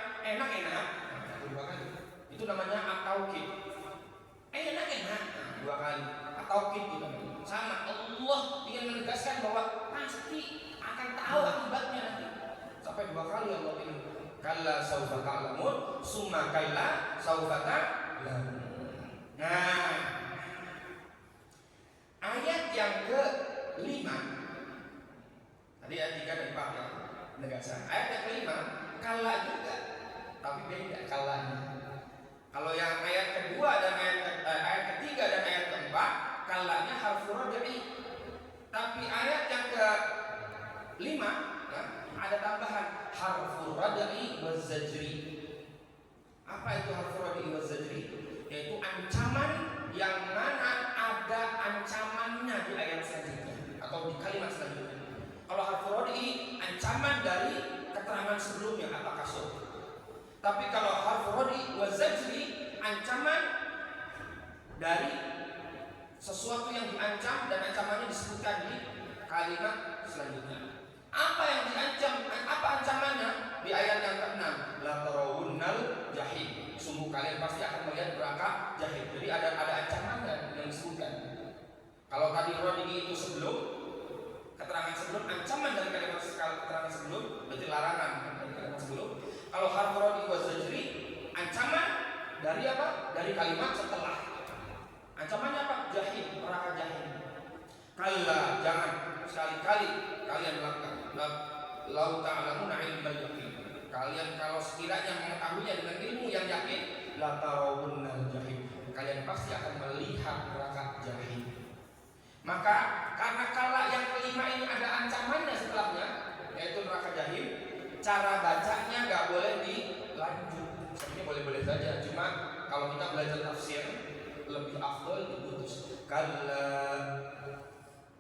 Itu namanya at-taukid. Enak 2 kali. At-taukid itu sama. Allah ingin menegaskan bahwa pasti akan tahu akibatnya nanti. Sampai 2 kali Allah ingin. Kalla saufa ta'lamun, summa kalla saufa ta'lamun. Nah, ayat yang ke-5. Tadi ayat 3 dan 4 ya, penegasan. Ayat yang ke-5 kalla juga, tapi beda kallanya. Kalau yang ayat kedua dan ayat ketiga dan ayat keempat, kallanya harfu rad'i. Tapi ayat yang ke-5 ya, ada tambahan harfu rad'i wa zajri. Apa itu harfu rad'i wa zajri? Yaitu ancaman yang mana ada ancamannya di ayat selanjutnya atau di kalimat selanjutnya. Kalau harfu rad'i ancaman dari keterangan sebelumnya at-takasur. Tapi kalau harfu rad'i wa zajri ancaman dari sesuatu yang diancam dan ancamannya disebutkan di kalimat selanjutnya. Apa yang diancam? Apa ancamannya? Di ayat yang ke-6, la tarawunnal jahim. Sungguh kalian pasti akan melihat neraka jahim. Jadi ada ancaman yang disebutkan. Kalau tadi rad'i itu sebelum, keterangan sebelum, ancaman dari kalimat keterangan sebelum, berarti larangan dari kalimat sebelum. Kalau harfu rad'i wa zajri, ancaman dari apa? Dari kalimat setelah. Ancamannya apa? Jahim, neraka jahim. Kalla, jangan sekali-kali kalian melakukan. Lau ta'lamuna ilmal yaqin. Kalian kalau sekiranya mengetahuinya dengan ilmu yang yakin, la tarawunnal jahim. Kalian pasti akan melihat neraka jahim. Maka karena kala yang kelima ini ada ancamannya setelahnya, yaitu neraka jahim, cara bacanya nggak boleh dilanjut. Sebenarnya boleh-boleh saja, cuma kalau kita belajar tafsir lebih afdal diputus. Kalla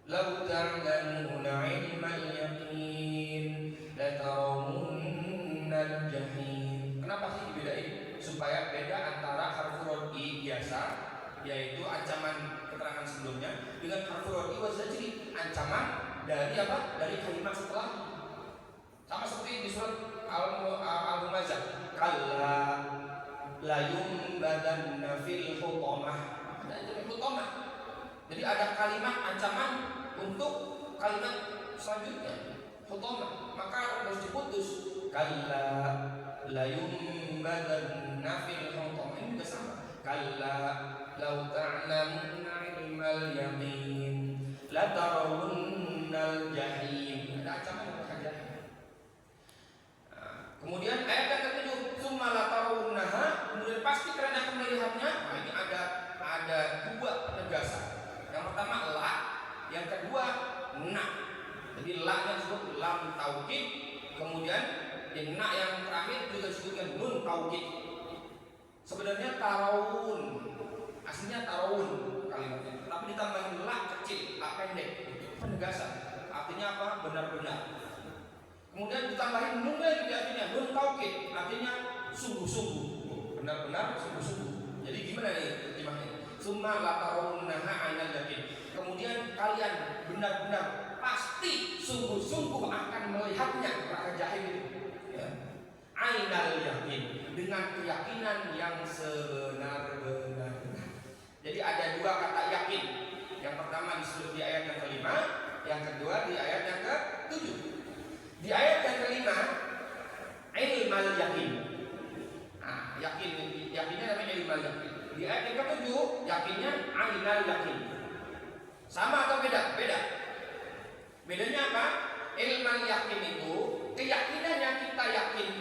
law ta'lamuna ilmal yaqin la tarawunnal jahim. Kenapa sih dibedain? Supaya beda antara harfu rad'i biasa, yaitu ancaman keterangan sebelumnya, dengan harfu rad'i wa zajri, ancaman dari apa? Dari kalimat setelah. Sama seperti di surat Al-Humazah, kalla la yumbadanna fil hutamah. Ada hutamah. Jadi ada kalimat ancaman untuk kalimat selanjutnya hutamah, maka harus diputus. Kalla la yumbadanna fil hutamah, ini juga sama. Kalla law ta'lamuna ilmal yaqin la tarawunnal jahim, ada ancaman neraka jahim. Kemudian ayat yang ketujuh, summa la tarawunnaha, kemudian pasti kalian akan melihatnya. Nah, ini ada dua penegasan. Yang pertama la, yang kedua na. Jadi la yang disebut lam taukid, kemudian na yang terakhir juga disebutkan nun taukid. Sebenarnya tarawun, aslinya tarawun kalimatnya, tapi ditambahin la kecil, la pendek, itu penegasan. Artinya apa? Benar-benar. Kemudian ditambahin nun lagi di akhirnya, nun taukid, artinya sungguh-sungguh, benar-benar sungguh-sungguh. Jadi gimana nih terjemahnya? Summa la tarawunnaha 'ainal yaqin. Kemudian kalian benar-benar pasti sungguh-sungguh akan melihatnya neraka jahim itu. Ya. 'Ainal yaqin, dengan keyakinan yang sebenar-benarnya. Jadi ada dua kata yakin. Yang pertama disebut di ayat yang kelima, yang kedua di ayat yang ke-7. Di ayat yang kelima, ilmal yakin. Nah, yakinnya namanya ilmal yakin. Di ayat yang ke-7, yakinnya ainal yakin. Sama atau beda? Beda. Bedanya apa? Ilmal yakin itu keyakinan yang kita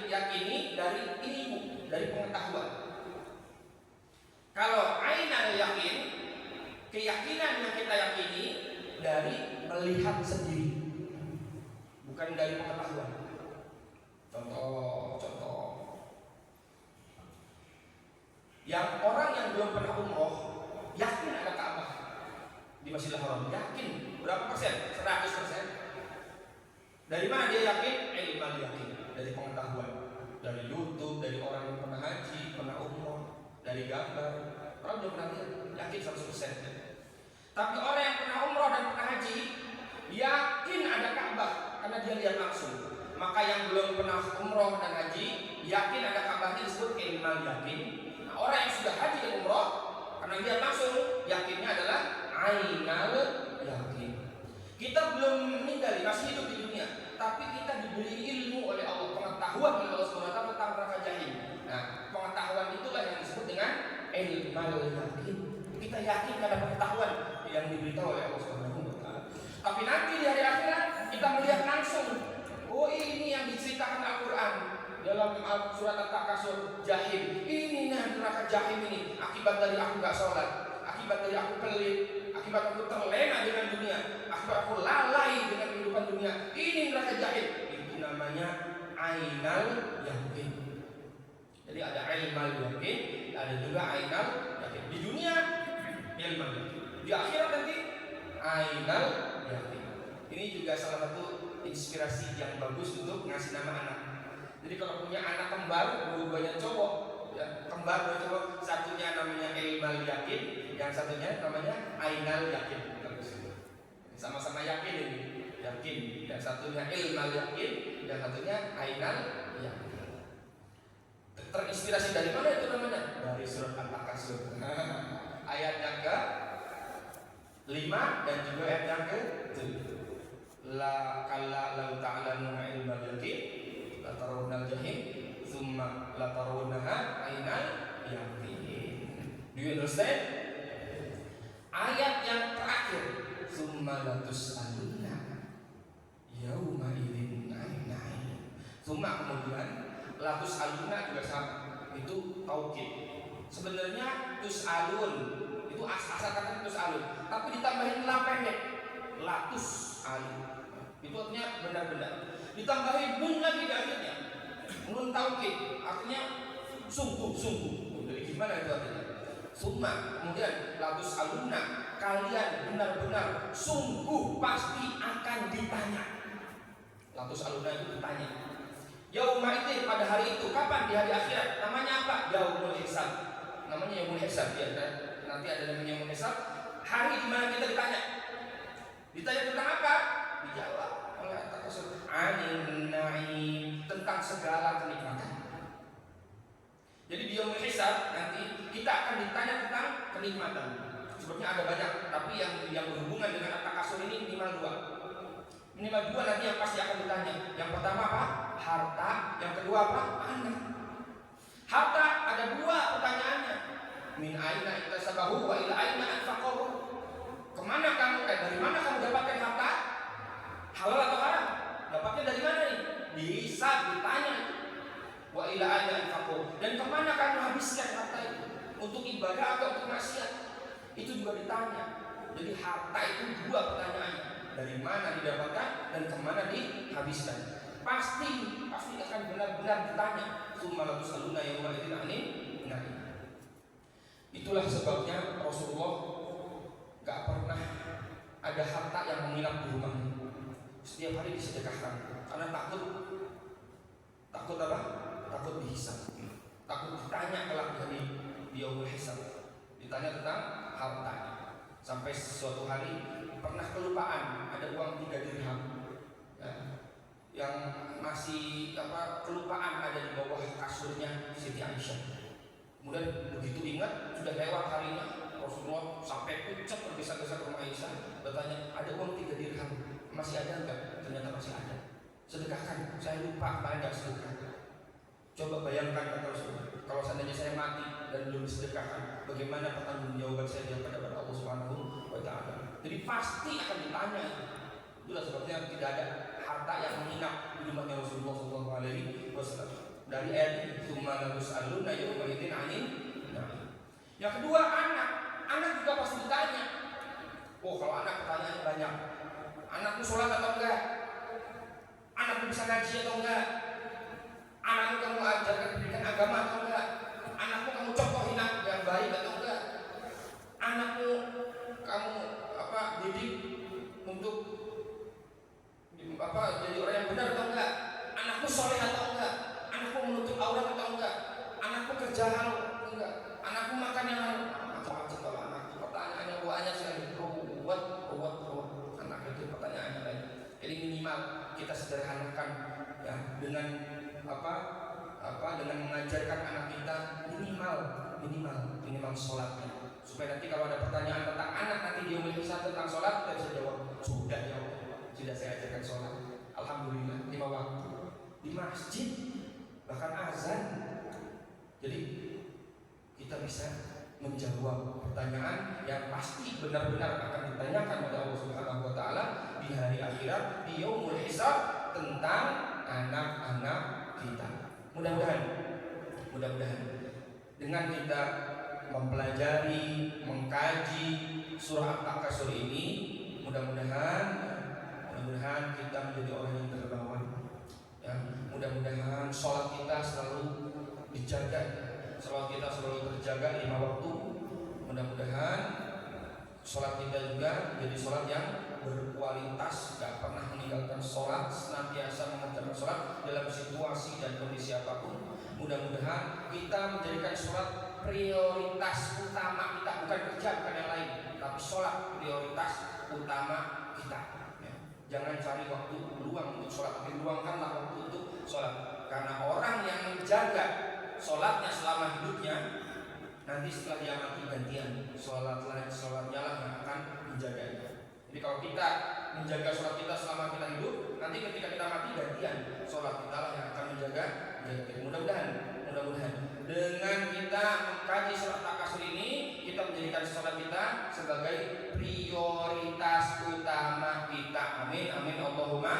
yakini dari ilmu, dari pengetahuan. Kalau ainal yakin, keyakinan yang kita yakini dari melihat sendiri, bukan dari pengetahuan. Contoh yang orang yang belum pernah umroh yakin ada Ka'bah di Masjidil Haram, yakin berapa persen? 100%. Dari mana dia yakin? Ilmu yakin, dari pengetahuan, dari YouTube, dari orang yang pernah haji, pernah umroh, dari gambar. Orang belum pernah lihat, yakin 100%. Tapi orang yang pernah umroh dan pernah haji yakin ada Ka'bah karena dia lihat langsung. Maka yang belum pernah umroh dan haji yakin ada Ka'bahnya disebut ilmu yakin. Nah, orang yang sudah haji dan umroh karena lihat langsung yakinnya adalah ainal yakin. Kita belum meninggal, masih hidup di dunia, tapi kita diberi ilmu oleh Allah, pengetahuan oleh Allah SWT tentang neraka jahim. Nah, pengetahuan itulah yang disebut dengan ilmu yakin. Kita yakin karena pengetahuan yang diberitahu oleh Allah SWT. Tapi nanti di hari akhirat kita melihat langsung, oh ini yang diceritakan Al-Quran dalam surat At-Takasur, jahim. Ini neraka jahim ini akibat dari aku gak sholat, akibat dari aku pelit, akibat aku terlena dengan dunia, akibat aku lalai dengan kehidupan dunia. Ini neraka jahim. Itu namanya ainal yakin. Jadi ada ilmal yakin, ada juga ainal yakin. Di dunia ilmal yakin, di akhirat nanti ainal yakin. Ini juga salah satu inspirasi yang bagus untuk ngasih nama anak. Jadi kalau punya anak kembar, dua-duanya cowok, ya, kembar dua cowok, satunya namanya ilmal yakin, yang satunya namanya ainal yakin. Sama-sama yakin ini, yakin. Yang satunya ilmal yakin, yang satunya ainal yakin. Terinspirasi dari mana itu namanya? Dari surat At-Takasur. Ayat yang ke-5 dan juga ayat yang ke-7. La kalla law ta'lamuna ilmal yaqin la tarawunnal jahim thumma la tarawunnaha ainal yaqin. Do you understand? Ayat yang terakhir, thumma la tus'alunna yauma idzin 'anil na'im. Thumma, kemudian la tus'alunna juga sama, itu taukid. Sebenarnya tus'alun itu asal kata tus'alun, tapi ditambahin la pendek, la tus'alun. Itu artinya benar-benar. Ditambahin nun lagi di akhirnya, nun taukid, artinya sungguh-sungguh. Jadi gimana itu artinya? Summa, kemudian latus aluna, kalian benar-benar sungguh pasti akan ditanya. Latus aluna itu ditanya. Yaumul idin, pada hari itu, kapan? Di hari akhirat. Namanya apa? Yaumul hisab. Namanya yaumul hisab ya. Nanti ada namanya yaumul hisab. Hari di mana kita ditanya. Ditanya tentang apa? Dijawab oleh At-Takasur, 'anil na'im, tentang segala kenikmatan. Jadi di yaumul hisab nanti kita akan ditanya tentang kenikmatan. Sebetulnya ada banyak, tapi yang berhubungan dengan at-takasur ini minimal dua. Minimal dua nanti yang pasti akan ditanya. Yang pertama apa? Harta. Yang kedua apa? Anak. Harta ada dua pertanyaannya. Min aina iktasabahu wa ila aina anfaqahu. Kemana kamu? Dari mana kamu dapatkan harta? Halal atau haram? Dapatnya dari mana nih? Bisa ditanya. Wa ila aina anfaqahu. Dan kemana kamu habiskan harta itu? Untuk ibadah atau untuk maksiat? Itu juga ditanya. Jadi harta itu dua pertanyaannya. Dari mana didapatkan dan kemana dihabiskan? Pasti akan benar-benar ditanya. Summa latus'aluna yauma idzin 'anil na'im. Itulah sebabnya Rasulullah gak pernah ada harta yang menginap di rumahnya. Setiap hari disedekahkan karena takut apa? Takut dihisab. Takut ditanya kelak dari yaumul hisab. Ditanya tentang hartanya. Sampai suatu hari pernah kelupaan ada uang 3 dirham ya, yang masih kelupaan ada di bawah kasurnya Siti Aisyah. Kemudian begitu ingat sudah lewat harinya, Rasulullah sampai pucat tergesa-gesa ke rumah Aisyah, bertanya, ada uang 3 dirham masih ada enggak? Ternyata masih ada. Sedekahkan, saya lupa kemarin enggak sedekah. Coba bayangkan kata Rasulullah, kalau seandainya saya mati dan belum disedekahkan, bagaimana pertanggungjawaban saya di hadapan Allah Subhanahu wa taala. Jadi pasti akan ditanya. Itulah sebabnya tidak ada harta yang menginap di rumahnya Rasulullah SAW. Dari ayat ini, "Tsumma latus'aluna yauma idzin 'anil na'im." Yang kedua, anak juga pasti ditanya. Oh, kalau anak pertanyaannya banyak. Anakmu sholat atau enggak? Anakmu bisa ngaji atau enggak? Anakmu kamu ajarkan pendidikan agama atau enggak? Anakmu kamu contohin yang baik atau enggak? Anakmu kamu didik untuk jadi orang yang benar atau enggak? Anakmu soleh atau enggak? Anakmu menutup aurat atau enggak? Anakmu kerja halal atau enggak? Anakmu makan yang halal? Macam-macam kalau anak. Pertanyaannya banyak sekali. Ruwet. Anak itu pertanyaannya lain. Jadi minimal kita sederhanakan ya dengan dengan mengajarkan anak kita minimal sholatnya, supaya nanti kalau ada pertanyaan tentang anak nanti dia bisa tentang sholat kita bisa jawab sudah saya ajarkan sholat, alhamdulillah 5 waktu di masjid bahkan azan. Jadi kita bisa menjawab pertanyaan yang pasti benar-benar akan ditanyakan oleh Allah Subhanahu wa taala di hari akhirat, di yaumul hisab, tentang anak-anak kita. Mudah-mudahan dengan kita mempelajari, mengkaji surah At-Takasur ini, mudah-mudahan kita menjadi orang yang terbawa. Ya, mudah-mudahan sholat kita selalu dijaga, sholat kita selalu terjaga 5 waktu. Mudah-mudahan sholat kita juga jadi sholat yang berkualitas, gak pernah meninggalkan sholat, senantiasa mengerjakan sholat dalam situasi dan kondisi apapun. Mudah-mudahan kita menjadikan sholat prioritas utama kita, bukan kerja, bukan yang lain, tapi sholat prioritas utama kita ya. Jangan cari waktu luang untuk sholat, tapi luangkanlah waktu untuk sholat. Karena orang yang menjaga sholatnya selama hidupnya, nanti setelah dia mati gantian sholatnya lah yang akan menjaganya. Jadi kalau kita menjaga sholat kita selama kita hidup, nanti ketika kita mati gantian sholat kita lah yang akan menjaga kita. Mudah-mudahan dengan kita mengkaji surat At-Takasur ini, kita menjadikan sholat kita sebagai prioritas utama kita. Amin Allahumma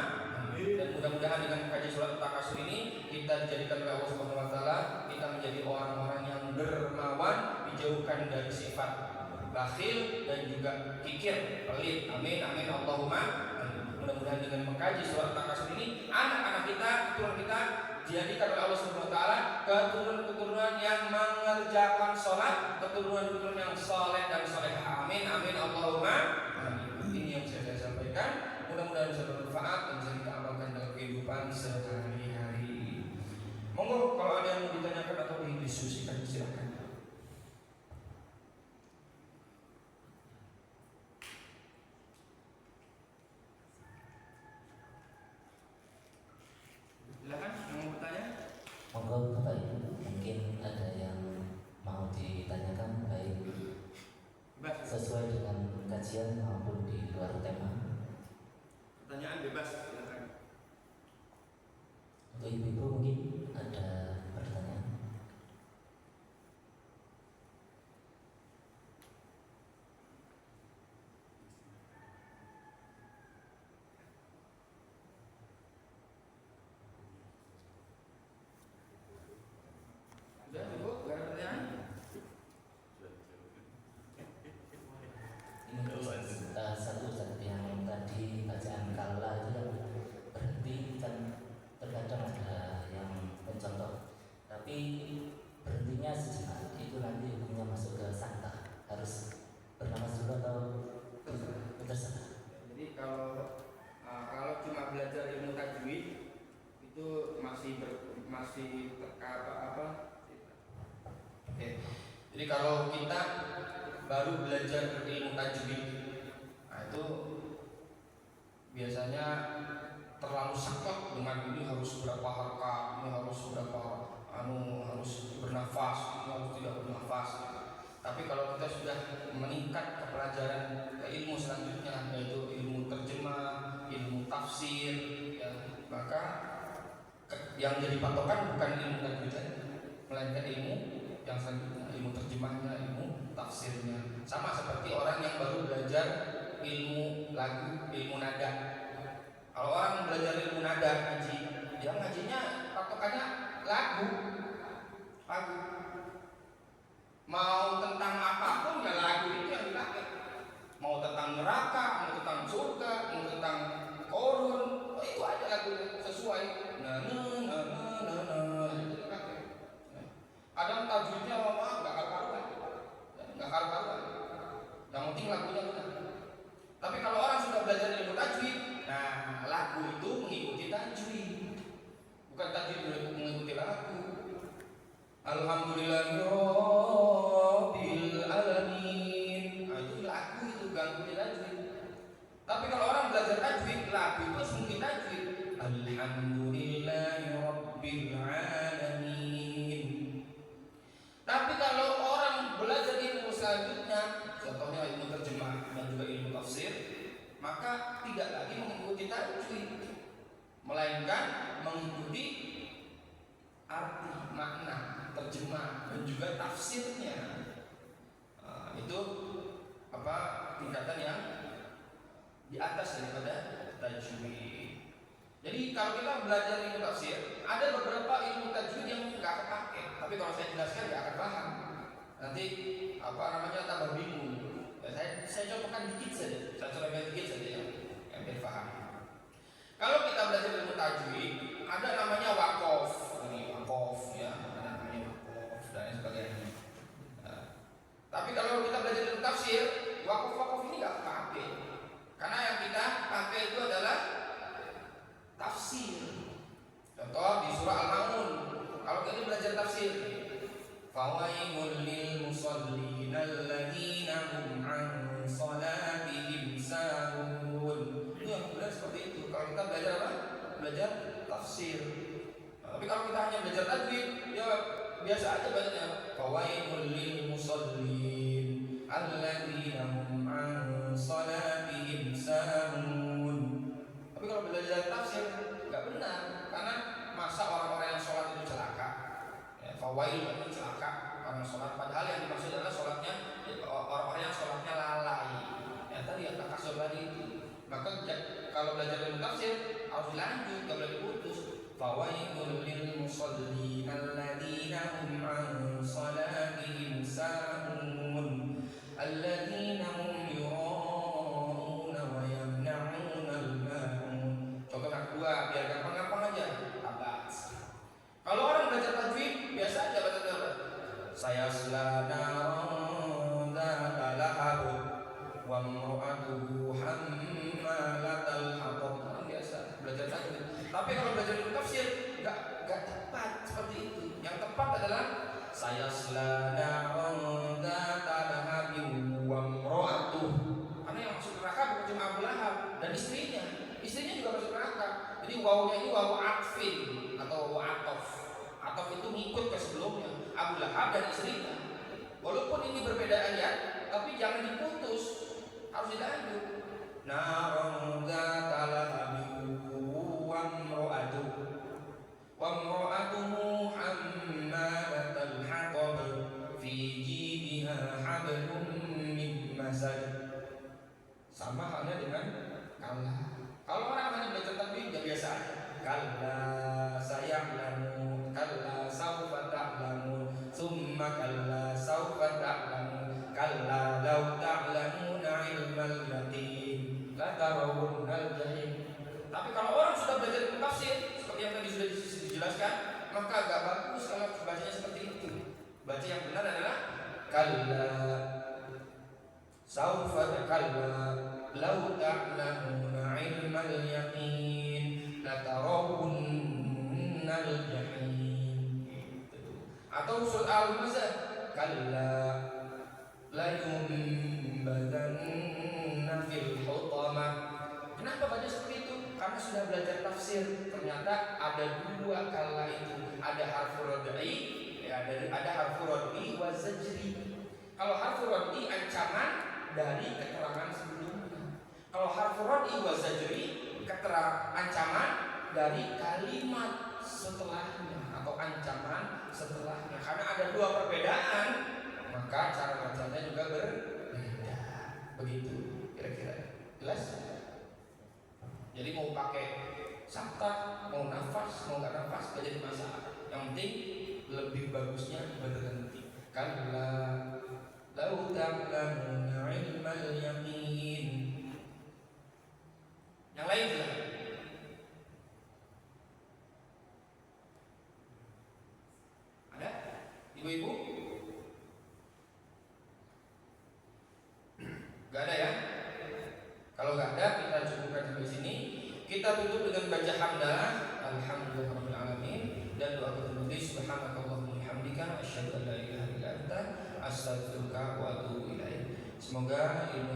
amin. Dan mudah-mudahan dengan mengkaji surat At-Takasur ini kita dijadikan oleh Allah Subhanahu wa taala kita menjadi orang-orang yang dermawan, dijauhkan dari sifat bakhil dan juga kikir, pelit. Amin Allahumma amin. Mudah-mudahan dengan mengkaji surat At-Takasur ini, anak-anak kita, keturunan kita dijadikan oleh Allah Subhanahu wa taala keturunan yang mengerjakan sholat, keturunan yang soleh dan solehah. Amin Allahumma amin. Ini yang saya sampaikan. Mudah-mudahan bisa bermanfaat dan bisa kita amalkan dalam kehidupan sehari-hari. Monggo kalau ada yang mau ditanyakan atau didiskusikan silakan. Silakan yang mau bertanya. Monggo Bapak Ibu, mungkin ada yang mau ditanyakan, baik. Baik. sesuai dengan kajian maupun di luar tema. Pertanyaan bebas, silakan. Untuk ibu-ibu mungkin ada pertanyaan. Sudah cukup, gak ada pertanyaan? Ini satu yang tadi bacaan kala itu yang berhenti kan terkadang ada yang mencontoh, tapi berhentinya sejenak itu nanti hukumnya masuk ke sangka, harus bernapas dulu atau terserah. Jadi kalau cuma belajar ilmu tajwid itu masih apa? Oke. Jadi kalau kita baru belajar ilmu tajwid, nah itu biasanya terlalu saklek dengan ini harus berapa harokat, ini harus berapa harus bernafas, ini harus tidak bernafas. Tapi kalau kita sudah meningkat ke pelajaran ke ilmu selanjutnya, yaitu ilmu terjemah, ilmu tafsir, ya, maka yang jadi patokan bukan ilmu tajwid, melainkan ilmu yang selanjutnya, ilmu terjemahnya, ilmu tafsirnya. Sama seperti orang yang baru belajar ilmu lagu, ilmu nada. Kalau orang belajar ilmu nada ngaji, dia ngajinya patokannya lagu. Mau tentang apapun ya lagu itu yang dipakai. Mau tentang neraka, mau tentang surga, mau tentang korun, itu aja lagunya sesuai. Itu dipakai. Kadang tajwidnya nggak karuan. Yang penting lagunya benar. Tapi kalau orang sudah belajar ilmu tajwid, nah lagu itu mengikuti tajwid, bukan tajwid mengikuti lagu. Alhamdulillahirabbil alamin. Nah, itu lagu itu ganggu di tajwid. Tapi kalau orang belajar tajwid, lagu itu mungkin tajwid. Alhamdulillahirabbil alamin. Tapi kalau orang belajar ilmu selanjutnya, contohnya ilmu terjemah dan juga ilmu tafsir, maka tidak lagi mengikuti tajwid, melainkan mengikuti arti, makna, terjemah dan juga tafsirnya. Itu tingkatan yang di atas daripada tajwid. Jadi kalau kita belajar ilmu tafsir, ada beberapa ilmu tajwid yang nggak kepake. Tapi kalau saya jelaskan nggak akan paham. Nanti tambah bingung. Saya contohkan dikit saja. Saya contohkan dikit saja yang biar paham. Kalau kita belajar ilmu tajwid, ada namanya waqaf. Ini waqaf ya, ada namanya waqaf dan sebagainya. Tapi kalau kita belajar ilmu tafsir, waqaf ini nggak kepake. Karena yang kita pakai itu adalah tafsir. Contoh di surah Al-Ma'un, kalau kita belajar tafsir, fawailul lil musallin alladzina hum an salatihim sahun. Itu yang benar seperti itu. Kalau kita belajar apa? Belajar tafsir. Tapi kalau kita hanya belajar tajwid, ya biasa aja bacanya. Fawailul lil musallin alladzina hum an salatihim sahun. Tapi kalau belajar tafsir nggak benar, karena masa orang-orang yang sholat itu celaka, ya, fawail itu celaka orang sholat. Padahal yang dimaksud adalah sholatnya orang-orang yang sholatnya lalai. Ya tadi yang takasur tadi itu. Maka kalau belajar ilmu tafsir harus dilanjut, nggak boleh diputus. Fawailul lil musallin alladzina hum an salatihim sahun alladzina hum kedua, biar gampang-gampang aja. Tabas. Kalau orang belajar tajwid, biasa aja baca apa? Saya selana lahab wa imra'atuhu hammalatal hatab. Biasa belajar tajwid. Tapi kalau belajar tafsir, enggak tepat seperti itu. Yang tepat adalah saya selana lahab wa imra'atuhu. Karena yang masuk neraka bukan cuma Abu Lahab dan istrinya juga masuk neraka. Jadi wawunya ini wawu atfin atau wawu atof. Atof itu ngikut ke sebelumnya, Abu Lahab dan istrinya. Walaupun ini berbeda ayat, tapi jangan diputus. 'abdun mimma sajad. Sama halnya dengan kalla. Kalau orang hanya belajar tajwid ya biasa aja. Kalla saya'lamun, kalla saufa ta'lamun, summa kalla saufa ta'lamun, kalla law ta'lamuna ilmal yaqin la tarawunnal jahim. Tapi kalau orang sudah belajar tafsir seperti yang tadi sudah dijelaskan, maka agak bagus kalau bacanya seperti itu. Baca yang benar adalah kalla saufa kalla law ta'lamuna ilmal yaqin la tarawunnal jahim. Atau surah Al-Mazah kalla la yumbadanna fil hutamah. Kenapa baca seperti itu? Karena sudah belajar tafsir. Ternyata ada dua kalla itu. Ada harfu rod'i, ya, ada harfu rod'i wa zajri. Kalau harfu rod'i ancaman dari keterangan sebelumnya. Kalau harfu rod'i wa zajri ancaman dari kalimat setelahnya atau ancaman setelahnya. Karena ada dua perbedaan, maka cara bacanya juga berbeda. Begitu kira-kira. Jelas? Jadi mau pakai sakta, mau nafas, mau nggak nafas, gak jadi masalah. Yang penting lebih bagusnya berhenti. Kalla lau ta'lamuna ilmal yaqin. Yang lain juga. Ada? Ibu-ibu? Gak ada ya? Kalau nggak ada, kita cukupkan sampai sini. Kita tutup dengan baca hamdalah, alhamdulillahirabbil alamin, dan doa ketutup subhanakallahumma hamdika asyhadu an la ilaha illa anta astaghfiruka wa atubu ilaik. Semoga ilmu